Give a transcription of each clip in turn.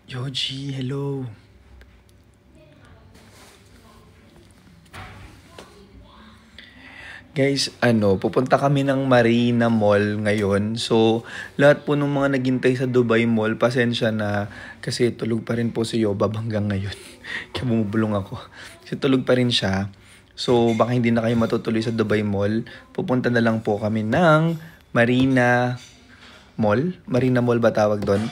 Yoji, hello. Guys, pupunta kami ng Marina Mall ngayon. So, lahat po ng mga naghintay sa Dubai Mall, pasensya na kasi tulog pa rin po si Yobab hanggang ngayon. Kaya bumubulong ako. Kasi tulog pa rin siya. So, baka hindi na kayo matutuloy sa Dubai Mall. Pupunta na lang po kami ng Marina Mall. Marina Mall ba tawag doon?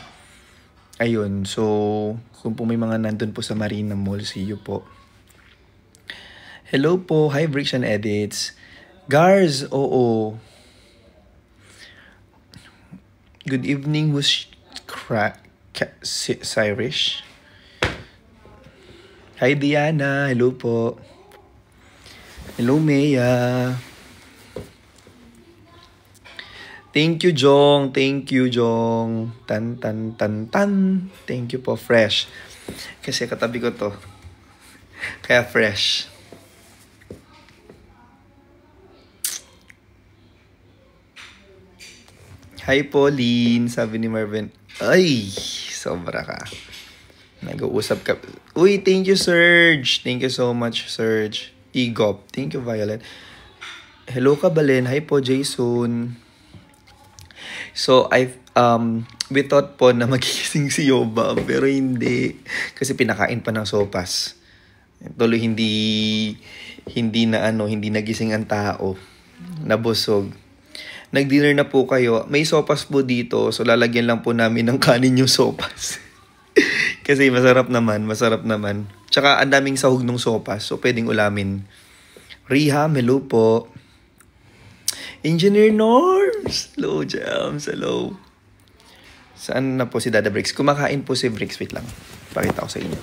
Ayun, so kung po may mga nandun po sa Marina Mall, see you po. Hello po, hi Bricks and Edits. Gars, oo. Good evening, who's Cyrus? Hi Diana, hello po. Hello Mea. Thank you Jong, thank you Jong. Tan tan tan tan. Thank you po, fresh. Kasi katabi ko to. Kaya fresh. Hi Pauline, sabi ni Marvin. Ay, sobra ka. Nag-uusap ka. Uy, thank you Serge. Thank you so much Serge. Igop, thank you Violet. Hello ka Balen. Hi po Jason. So, we thought po na magigising si Yoba, pero hindi. Kasi pinakain pa ng sopas. Tuloy hindi nagising ang tao. Nabusog. Nag-dinner na po kayo. May sopas po dito, so lalagyan lang po namin ng kanin yung sopas. Kasi masarap naman. Tsaka ang daming sahog ng sopas, so pwedeng ulamin. Riha, hello po. Engineer Norms! Hello, Jams. Hello. Saan na po si Dada Bricks? Kumakain po si Bricks. Wait lang. Pakita ko sa inyo.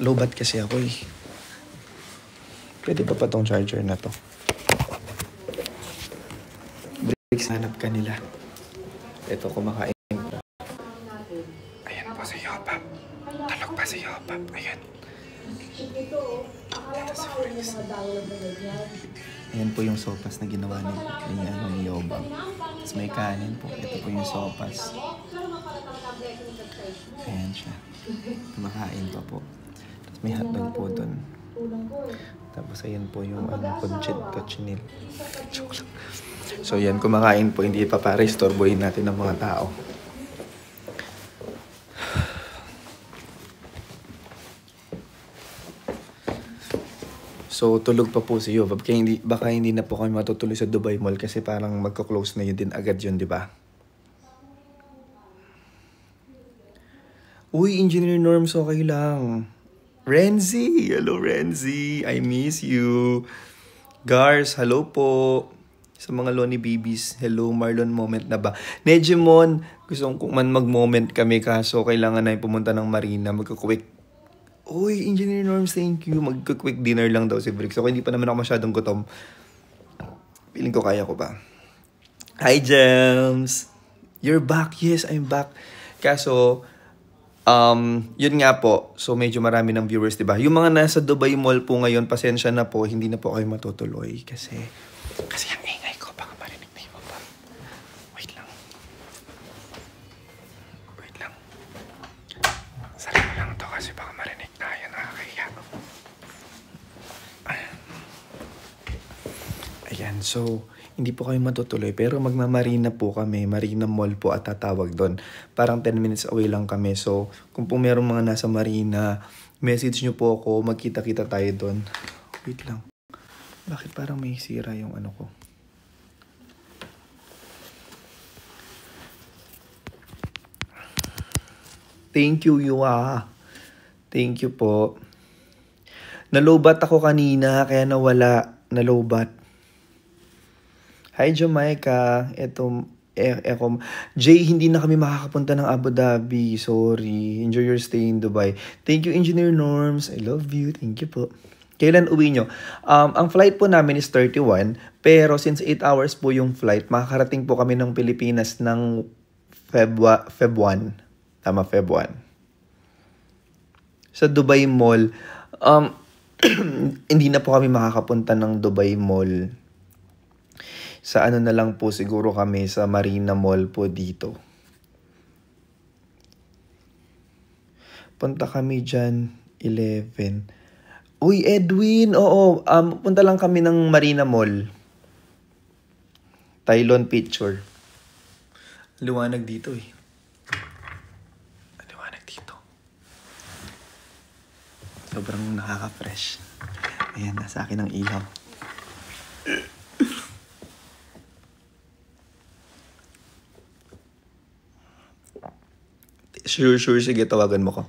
Low-bat kasi ako eh. Pwede pa tong charger na to? Bricks, hanap ka nila. Ito, kumakain po. Ayan po si Yobab. Talog pa si Yobab. Ayan. Ito si Bricks. Ayan po yung sopas na ginawa ni Yobab. Tapos may kanin po. Ito po yung sopas. Ayan siya. Kumakain pa po. Tapos may hotdog po dun. Tapos ayan po yung cochinil. So yan, kumakain po. Hindi pa para istorbohin natin ng mga tao. So, tulog pa po si Yobab. Baka hindi na po kami matutuloy sa Dubai Mall kasi parang magka-close na yun din agad yun, di ba? Uy, Engineer Norms, okay lang. Renzi! Hello, Renzi! I miss you. Gars, hello po. Sa mga Lonely Babies, hello, Marlon, moment na ba? Nejimon, gusto kong man mag-moment kami kaso kailangan na pumunta ng Marina, magka-quick. Uy, Engineer Norms, thank you. Magka-quick dinner lang daw si Bricks. So, hindi pa naman ako masyadong gutom. Feeling ko kaya ko pa. Hi, Gems! You're back. Yes, I'm back. Kaso, yun nga po. So, medyo marami ng viewers, diba? Yung mga nasa Dubai Mall po ngayon, pasensya na po. Hindi na po kayo matutuloy. Kasi ang ingay ko. Baka marinig na yung baba. Wait lang. Sarili lang to kasi baka marinig na. Yan, nakakahiya. Ayan, so hindi po kayo matutuloy pero magmamarina po kami. Marina Mall po at tatawag doon. Parang 10 minutes away lang kami. So kung po merong mga nasa Marina, message nyo po ako. Magkita-kita tayo doon. Wait lang. Bakit parang may sira yung ano ko? Thank you, Yua. Thank you po. Nalobat ako kanina kaya nawala. Nalobat. Hi Jamaica, Jay, hindi na kami makakapunta ng Abu Dhabi. Sorry. Enjoy your stay in Dubai. Thank you, Engineer Norms. I love you. Thank you po. Kailan uwi nyo? Ang flight po namin is 31. Pero since 8 hours po yung flight, makakarating po kami ng Pilipinas ng Feb 1. Tama, Feb 1. Sa Dubai Mall, hindi na po kami makakapunta ng Dubai Mall. Sa ano na lang po siguro kami sa Marina Mall po dito. Punta kami dyan, 11. Uy, Edwin, oo. Punta lang kami ng Marina Mall. Tylon picture. Liwanag dito eh. Liwanag dito. Sobrang nakaka-fresh. Ayan, nasa akin ang ilaw. Sure, sige, tawagan mo ko.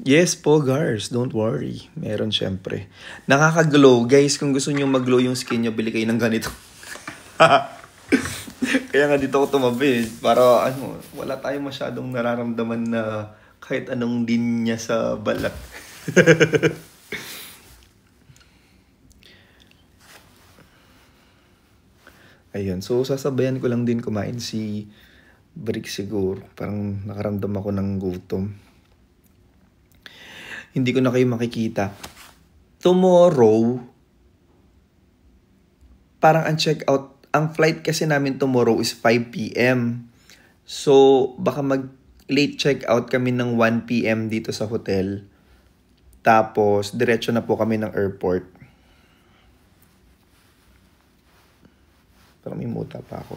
Yes po, Gars. Don't worry. Meron syempre. Nakaka-glow. Guys, kung gusto nyo mag-glow yung skin nyo, bili kayo ng ganito. Kaya nga dito ako tumabi. Para wala tayong masyadong nararamdaman na kahit anong linya sa balat. Ayun. So, sasabayan ko lang din kumain si Brick siguro. Parang nakaramdam ako ng gutom. Hindi ko na kayo makikita. Tomorrow, parang ang flight kasi namin tomorrow is 5 p.m. So, baka late check out kami ng 1 p.m. dito sa hotel. Tapos, diretso na po kami ng airport. Parang may muta pa ako.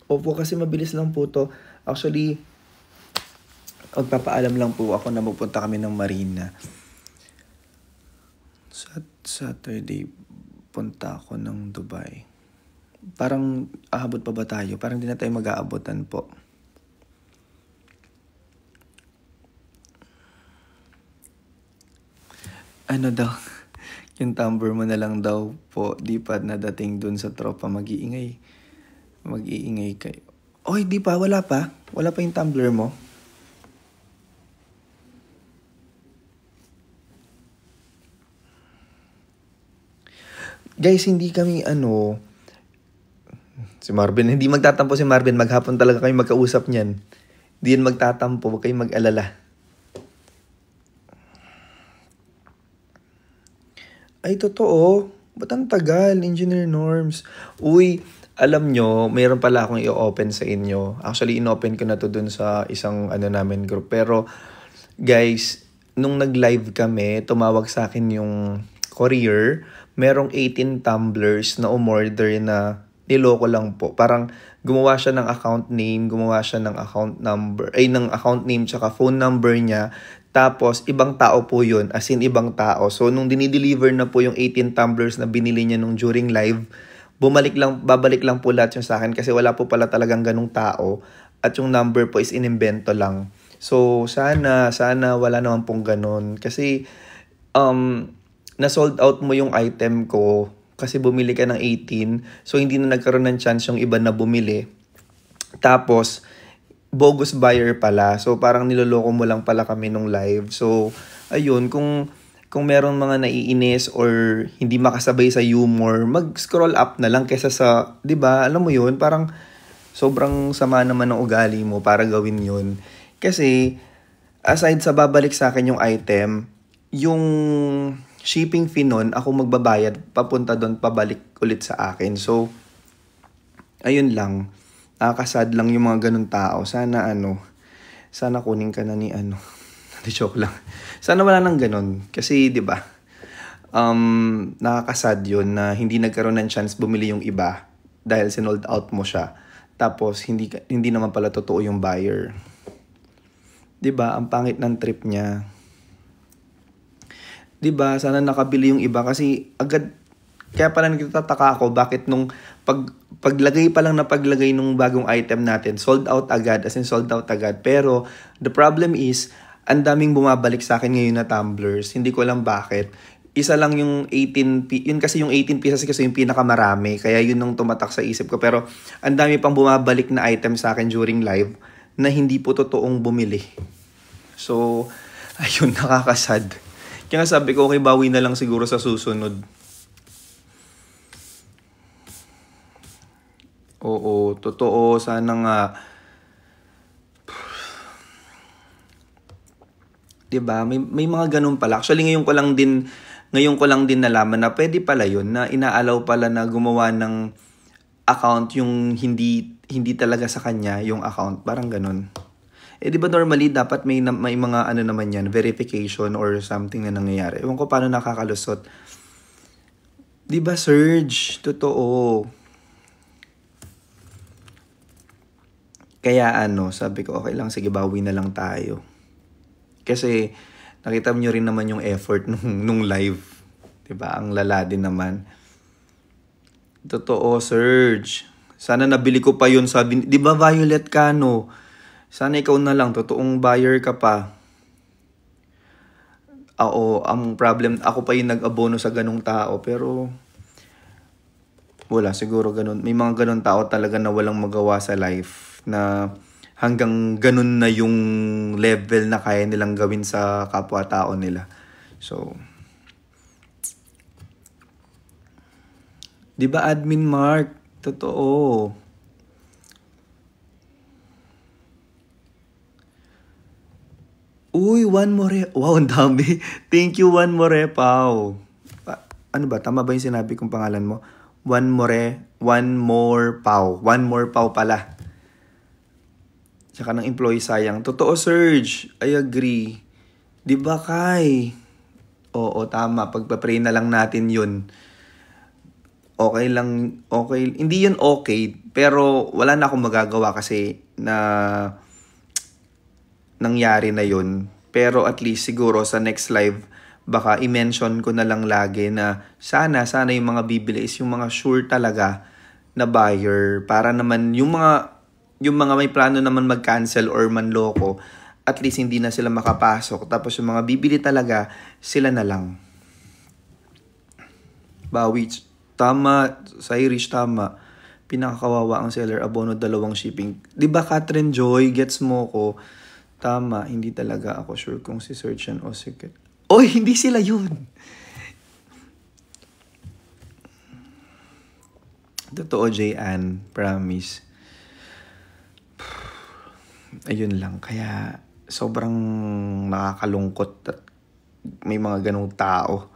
Opo, kasi mabilis lang po to. Actually, magpapaalam lang po ako na magpunta kami ng Marina. Saturday, punta ako ng Dubai. Parang aabot pa ba tayo? Parang di na tayo mag-aabotan po. Ano daw? Yung tumbler mo na lang daw po. Di pa nadating dun sa tropa. Mag-iingay kayo. Oy, di pa. Wala pa. Wala pa yung tumbler mo. Guys, hindi kami si Marvin, hindi magtatampo si Marvin. Maghapon talaga kayo magkausap niyan. Hindi yan magtatampo. Huwag kayong mag-alala. Ay, totoo. Ba't ang tagal? Engineer Norms. Uy, alam nyo, mayroon pala akong i-open sa inyo. Actually, in-open ko na to dun sa isang namin group. Pero, guys, nung nag-live kami, tumawag sa akin yung courier. Merong 18 tumblers na umorder na niloko lang po. Parang gumawa siya ng account name, gumawa siya ng account number, ng account name tsaka phone number niya. Tapos, ibang tao po yun, as in ibang tao. So, nung dinideliver na po yung 18 tumblers na binili niya nung during live, babalik lang po lahat yung sa akin kasi wala po pala talagang ganung tao. At yung number po is inimbento lang. So, sana wala naman pong ganun. Kasi, na-sold out mo yung item ko kasi bumili ka ng 18. So, hindi na nagkaroon ng chance yung iba na bumili. Tapos, bogus buyer pala. So, parang niloloko mo lang pala kami nung live. So, ayun, kung meron mga naiinis or hindi makasabay sa humor, mag-scroll up na lang kesa sa, 'di ba? Alam mo 'yun, parang sobrang sama naman ng ugali mo para gawin 'yun. Kasi aside sa babalik sa akin yung item, yung shipping fee nun, ako magbabayad papunta doon, pabalik ulit sa akin. So, ayun lang. Nakakasad lang yung mga ganun tao. Sana kunin ka na ni joke lang. Sana wala nang ganun. Kasi, di ba, nakakasad yun na hindi nagkaroon ng chance bumili yung iba dahil sinold out mo siya. Tapos, hindi naman pala totoo yung buyer. Di ba, ang pangit ng trip niya. Di ba, sana nakabili yung iba kasi agad, kaya pala nagtataka ako bakit nung paglagay nung bagong item natin, sold out agad, pero the problem is, ang daming bumabalik sa akin ngayon na tumblers. Hindi ko alam bakit. Isa lang yung 18, yun kasi yung 18 pieces kasi yung pinakamarami. Kaya yun nung tumatak sa isip ko. Pero ang dami pang bumabalik na item sa akin during live na hindi po totoong bumili. So, ayun, nakakasad. Kaya sabi ko, okay, bawi na lang siguro sa susunod. Oo, totoo. Sana nga. Diba? May mga ganun pala. Actually, ngayon ko lang din nalaman na pwede pala yun, na inaalaw pala na gumawa ng account yung hindi talaga sa kanya yung account, parang ganun. Eh di ba normally dapat may mga ano naman yan, verification or something na nangyayari. Ewan ko paano nakakalusot. Di ba, Serge? Totoo. Kaya sabi ko okay lang, sige bawi na lang tayo. Kasi nakita niyo rin naman yung effort nung live. 'Di ba? Ang lala din naman. Totoo, Serge. Sana nabili ko pa yun, sabi. 'Di ba Violet Cano? Sana ikaw na lang, totoong buyer ka pa. Oo, ang problem, ako pa yung nag-abono sa ganung tao, pero wala, siguro ganun. May mga ganun tao talaga na walang magawa sa life, na hanggang ganun na yung level na kaya nilang gawin sa kapwa-tao nila. So, di ba Admin Mark? Totoo. Uy, One More. Wow, ang dami. Thank you, One More, Pao. Ano ba? Tama ba yung sinabi kong pangalan mo? One More, Pao. One More, Pao pala. Tsaka ng employee sayang. Totoo, Serge. I agree. Di ba, Kai? Oo, tama. Pagpa-pray na lang natin yun. Okay lang. Okay. Hindi yun okay. Pero wala na akong magagawa kasi na nangyari na yun. Pero at least siguro sa next live, baka i-mention ko na lang lagi na sana yung mga bibili is yung mga sure talaga na buyer. Para naman yung mga may plano naman mag-cancel or manloko, at least hindi na sila makapasok. Tapos yung mga bibili talaga, sila na lang. Bawi, tama. Sa Irish, tama. Pinakakawawa ang seller, abono 2 shipping. Diba Catherine Joy, gets mo ko? Tama, hindi talaga ako sure kung si Serge yan o si Kat. Oy, hindi sila yun. Totoo, J.Ann. Promise. Ayun lang. Kaya sobrang nakakalungkot at may mga ganong tao.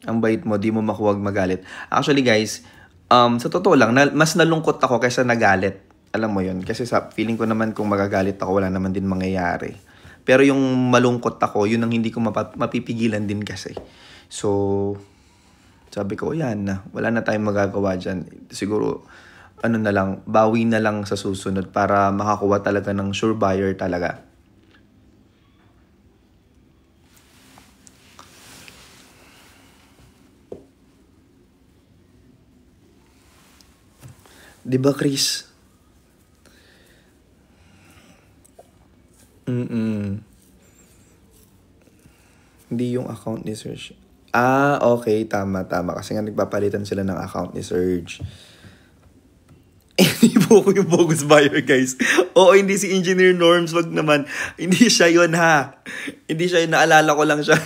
Ang bait mo, di mo makuwag magalit. Actually guys, sa totoo lang, mas nalungkot ako kaysa nagalit. Alam mo yun? Kasi sa feeling ko naman kung magagalit ako, wala naman din mangyayari. Pero yung malungkot ako, yun ang hindi ko mapipigilan din kasi. So, sabi ko, yan na. Wala na tayong magagawa dyan. Siguro, na lang, bawi na lang sa susunod para makakuha talaga ng sure buyer talaga. Diba, Chris? Hindi yung account ni Serge. Okay. Tama. Kasi nga nagpapalitan sila ng account ni Serge. Hindi po ako yung bogus buyer, guys. Oo, hindi si Engineer Norms. Wag naman. Hindi siya yun, ha? Hindi siya yun. Naalala ko lang siya.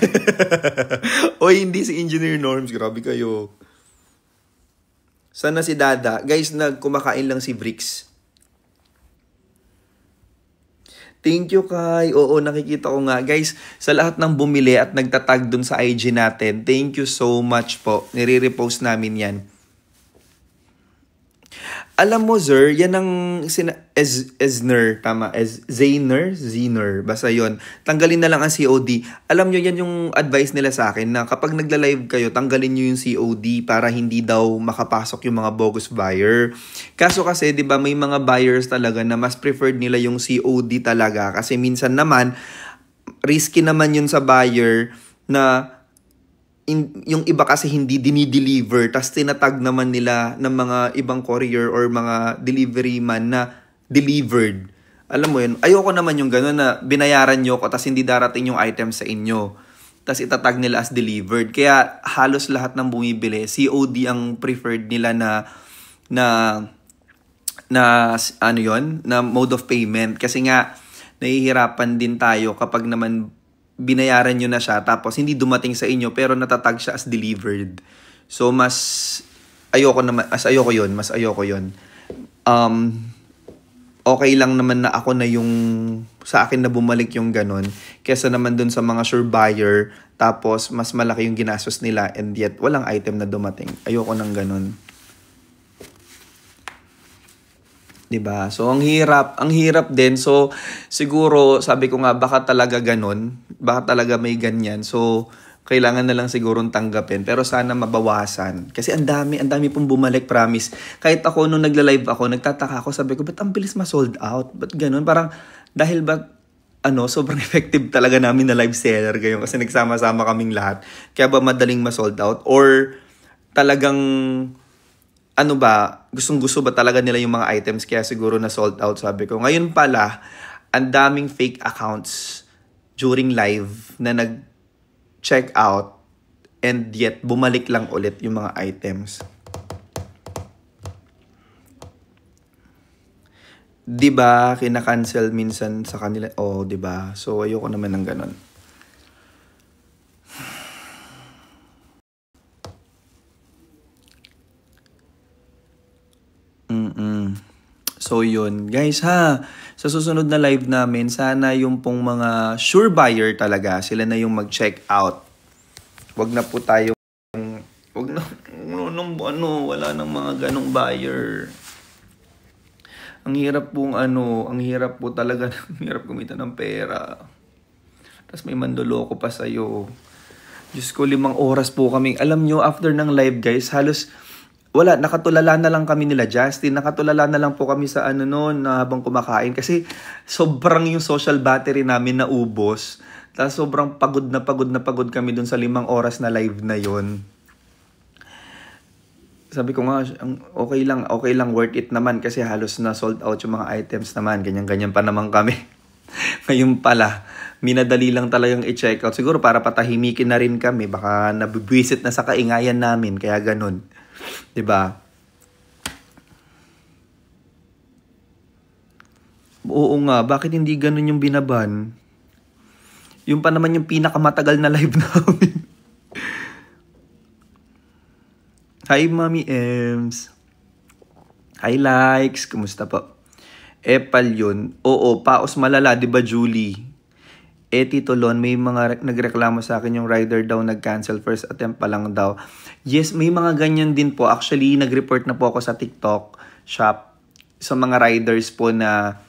Hindi si Engineer Norms. Grabe kayo. Sana si Dada. Guys, kumakain lang si Bricks. Thank you, Kai. Oo, nakikita ko nga. Guys, sa lahat ng bumili at nagtatag dun sa IG natin, thank you so much po. Nire-repost namin yan. Alam mo, Zer, yan ang Ezner, tama, Zener, basta yon. Tanggalin na lang ang COD. Alam nyo, yan yung advice nila sa akin na kapag nagla-live kayo, tanggalin nyo yung COD para hindi daw makapasok yung mga bogus buyer. Kaso kasi, di ba, may mga buyers talaga na mas preferred nila yung COD talaga. Kasi minsan naman, risky naman yun sa buyer na yung iba kasi hindi dinideliver, tas tinatag naman nila ng mga ibang courier or mga delivery man na delivered. Alam mo yun, ayoko naman yung gano'n na binayaran nyo ko tas hindi darating yung item sa inyo. Tas itatag nila as delivered. Kaya halos lahat ng bumibili, COD ang preferred nila na mode of payment. Kasi nga, nahihirapan din tayo kapag naman binayaran nyo na siya tapos hindi dumating sa inyo pero natatag siya as delivered. So mas ayoko yun. Okay lang naman na ako na yung sa akin na bumalik yung ganun. Kesa naman dun sa mga sure buyer, tapos mas malaki yung ginastos nila and yet walang item na dumating. Ayoko ng ganun. 'Di ba? So ang hirap din. So siguro sabi ko nga baka talaga ganun, baka talaga may ganyan. So kailangan na lang sigurong tanggapin. Pero sana mabawasan. Kasi ang dami pong bumalik, promise. Kahit ako nung nagla-live ako, nagtataka ako, sabi ko, ba't ang bilis ma-sold out? Ba't ganun? Parang, dahil ba, sobrang effective talaga namin na live seller ngayon kasi nagsama-sama kaming lahat. Kaya ba madaling ma-sold out? Or talagang, gustong-gusto ba talaga nila yung mga items kaya siguro na-sold out, sabi ko. Ngayon pala, ang daming fake accounts during live na check out and yet bumalik lang ulit yung mga items. 'Di ba? Kina-cancel minsan sa kanila. 'Di ba? So ayoko naman ng ganun. So yun, guys ha. Sa susunod na live namin, sana yung pong mga sure buyer talaga, sila na yung mag-check out. Wag na po tayo, wala nang mga ganong buyer. Ang hirap po talaga, ang hirap kumita ng pera. Tapos may mandoloko pa sa'yo. Diyos ko, 5 oras po kami. Alam nyo, after ng live guys, halos nakatulala na lang kami nila Justin, nakatulala na lang po kami sa na habang kumakain kasi sobrang yung social battery namin naubos. Tapos sobrang pagod kami dun sa 5 oras na live na yon. Sabi ko nga, okay lang, worth it naman kasi halos na sold out yung mga items naman. Ganyan pa naman kami. Ngayon pala, minadali lang talagang i-check out. Siguro para patahimikin na rin kami, baka nabibwisit na sa kaingayan namin, kaya ganun. 'Di ba? Oo nga, bakit hindi ganun yung binaban? Yung pa naman yung pinakamatagal na live namin. Hi, Mami Ems. Hi, likes. Kumusta po? Epal yun. Oo, paos malala, 'di ba, Julie? Tito Lon, may mga nagreklamo sa akin yung rider daw nag-cancel first attempt pa lang daw. Yes, may mga ganyan din po. Actually, nag-report na po ako sa TikTok shop sa mga riders po na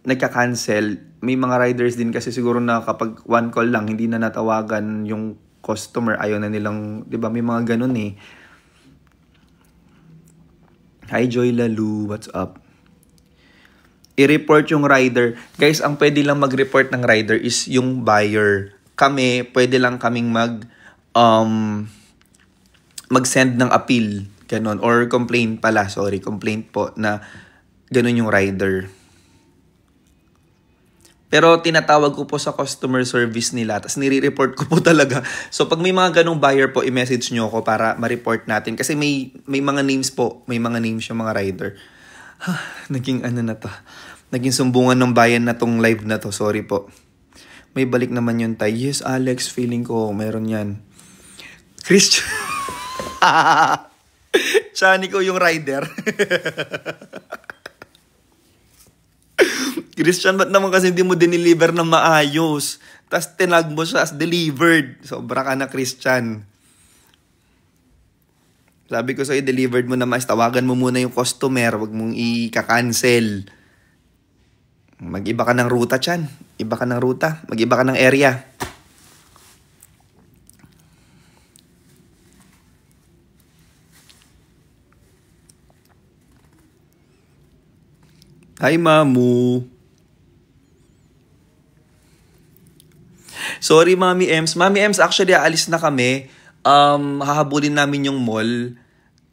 nagka-cancel. May mga riders din kasi siguro na kapag one call lang, hindi na natawagan yung customer. Ayaw na nilang, di ba, may mga ganun eh. Hi, Joy Lalu. What's up? I-report yung rider. Guys, ang pwede lang mag-report ng rider is yung buyer. Kami, pwede lang kaming mag-send ng appeal. Ganon. Or complaint po na ganon yung rider. Pero tinatawag ko po sa customer service nila. Tapos nire-report ko po talaga. So pag may mga ganong buyer po, i-message nyo ako para ma-report natin. Kasi may mga names po. May mga names yung mga rider. Naging na to. Naging sumbungan ng bayan na tong live na to. Sorry po. May balik naman yun tayo. Yes, Alex, feeling ko meron yan. Christian. Chani ko yung rider. Christian, ba't naman kasi hindi mo dineliver ng maayos? Tapos tinag mo siya as delivered. Sobra ka na, Christian. Sabi ko sa'yo, delivered mo na mas. Tawagan mo muna yung customer. Huwag mong i-cancel. Mag-iba ka ng ruta, Chan. Iba ka ng ruta. Mag-iba ka ng area. Hi, Mamu. Sorry, Mami Ems. Mami Ems, actually, aalis na kami. Hahabulin namin yung mall.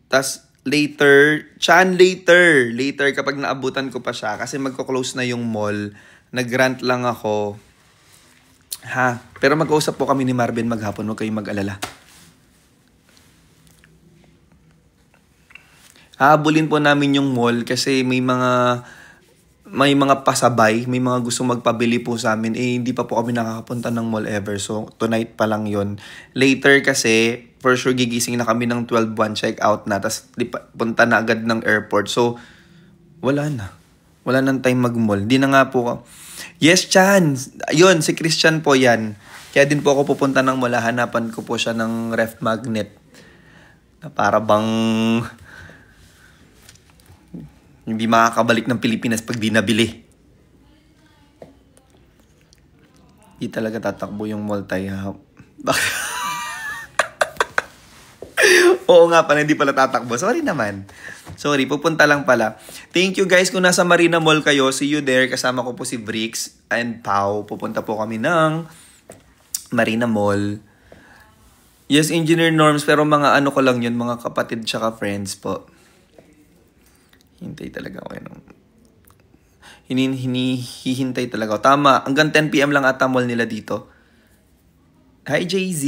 Tas later kapag naabutan ko pa siya kasi magko-close na yung mall, nag-rant lang ako. Pero mag-usap po kami ni Marvin maghapon, huwag kayong mag-alala. Hahabulin po namin yung mall kasi may mga pasabay, may mga gusto magpabili po sa amin. Hindi pa po kami nakakapunta ng mall ever. So, tonight pa lang yon. Later kasi, for sure gigising na kami ng 12:01 check out na. Tapos punta na agad ng airport. So, wala na. Wala nang time mag-mall. Di na nga po. Yes, Chan. Ayun, si Christian po yan. Kaya din po ako pupunta ng mall. Hanapan ko po siya ng ref magnet. Na para bang hindi makakabalik ng Pilipinas pag di nabili. Di talaga tatakbo yung multi-hub. Oo nga pala, hindi pala tatakbo. Sorry naman. Sorry, pupunta lang pala. Thank you guys. Kung nasa Marina Mall kayo, see you there. Kasama ko po si Bricks and Pau. Pupunta po kami ng Marina Mall. Yes, engineer norms. Pero mga ano ko lang yun, mga kapatid tsaka friends po. Hintay talaga ako yun. Hihintay talaga ako. Tama, hanggang 10 PM lang ata mall nila dito. Hi, Jay-Z!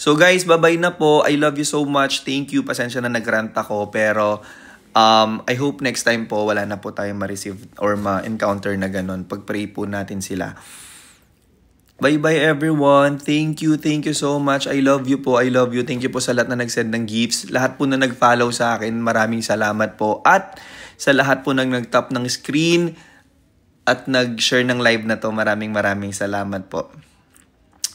So guys, bye-bye na po. I love you so much. Thank you. Pasensya na nag-rant ako. Pero I hope next time po wala na po tayong ma-receive or ma-encounter na ganun. Pag-pray po natin sila. Bye-bye everyone. Thank you so much. I love you po. I love you. Thank you po sa lahat na nag-send ng gifts. Lahat po na nag-follow sa akin. Maraming salamat po. At sa lahat po nag-tap ng screen at nag-share ng live na to. Maraming salamat po.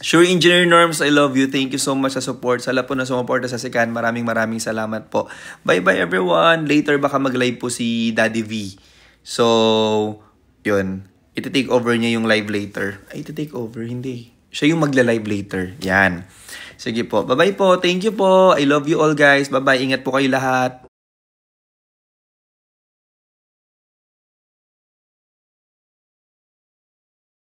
Sure Engineer Norms, I love you. Thank you so much sa support. Sa lahat po na sumuporta sa Sikan, maraming salamat po. Bye-bye everyone. Later baka mag-live po si Daddy V. So, yun. Iti-take over niya yung live later. Ay, iti-take over? Hindi. Siya yung magla-live later. Yan. Sige po. Bye-bye po. Thank you po. I love you all guys. Bye-bye. Ingat po kayo lahat.